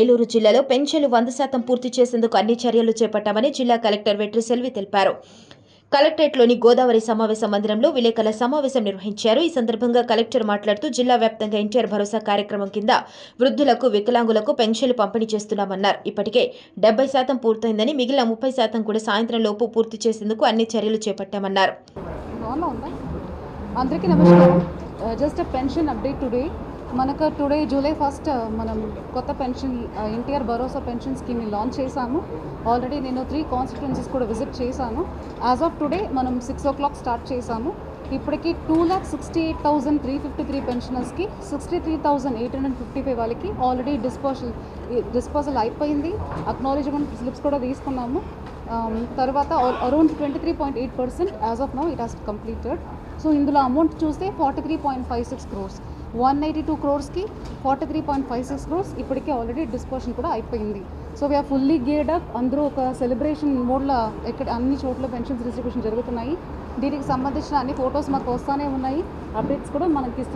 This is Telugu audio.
ఏలూరు జిల్లాలో పెన్షన్లు 100% పూర్తి చేసేందుకు అన్ని చర్యలు చేపట్టామని జిల్లా కలెక్టర్ వెట్రి సెల్వి తెలిపారు. కలెక్టరేట్లోని గోదావరి సమావేశ మందిరంలో విలేకరుల సమావేశం నిర్వహించారు. ఈ సందర్భంగా కలెక్టర్ మాట్లాడుతూ జిల్లా వ్యాప్తంగా ఎన్టీఆర్ భరోసా కార్యక్రమం కింద వృద్ధులకు, వికలాంగులకు పెన్షన్లు పంపిణీ చేస్తున్నామన్నారు. ఇప్పటికే 70% పూర్తయిందని, మిగిలిన 30% కూడా సాయంత్రం లోపు పూర్తి చేసేందుకు అన్ని చర్యలు చేపట్టామన్నారు. అందరికీ నమస్కారం. Just pension update today. మనకు టుడే జూలై 1 మనం కొత్త పెన్షన్ ఎన్టీఆర్ భరోసా పెన్షన్ స్కీమ్ని లాంచ్ చేశాము. ఆల్రెడీ నేను 3 కాన్స్టిట్యుయెన్సీస్ కూడా విజిట్ చేశాను. యాజ్ ఆఫ్ టుడే మనం 6 o'clock స్టార్ట్ చేశాము. ఇప్పటికి 2,68,353 పెన్షనర్స్కి 63,855 వాళ్ళకి ఆల్రెడీ డిస్పోజల్ అయిపోయింది. అక్నాలెడ్జ్మెంట్ స్లిప్స్ కూడా తీసుకున్నాము. తర్వాత around 23.8% as of now it has completed. So ఇందులో అమౌంట్ చూస్తే 43.56 crores, 182 crores-కి 43.56 crores ఇప్పటికే ఆల్రెడీ డిస్పోజల్ కూడా అయిపోయింది. So we're fully geared up. అందరూ ఒక సెలబ్రేషన్ మోడ్లో ఎక్కడ అన్ని చోట్ల పెన్షన్స్ డిస్ట్రిబ్యూషన్ జరుగుతున్నాయి. దీనికి సంబంధించిన అన్ని ఫొటోస్ మాకు వస్తూనే ఉన్నాయి. అప్డేట్స్ కూడా మనకి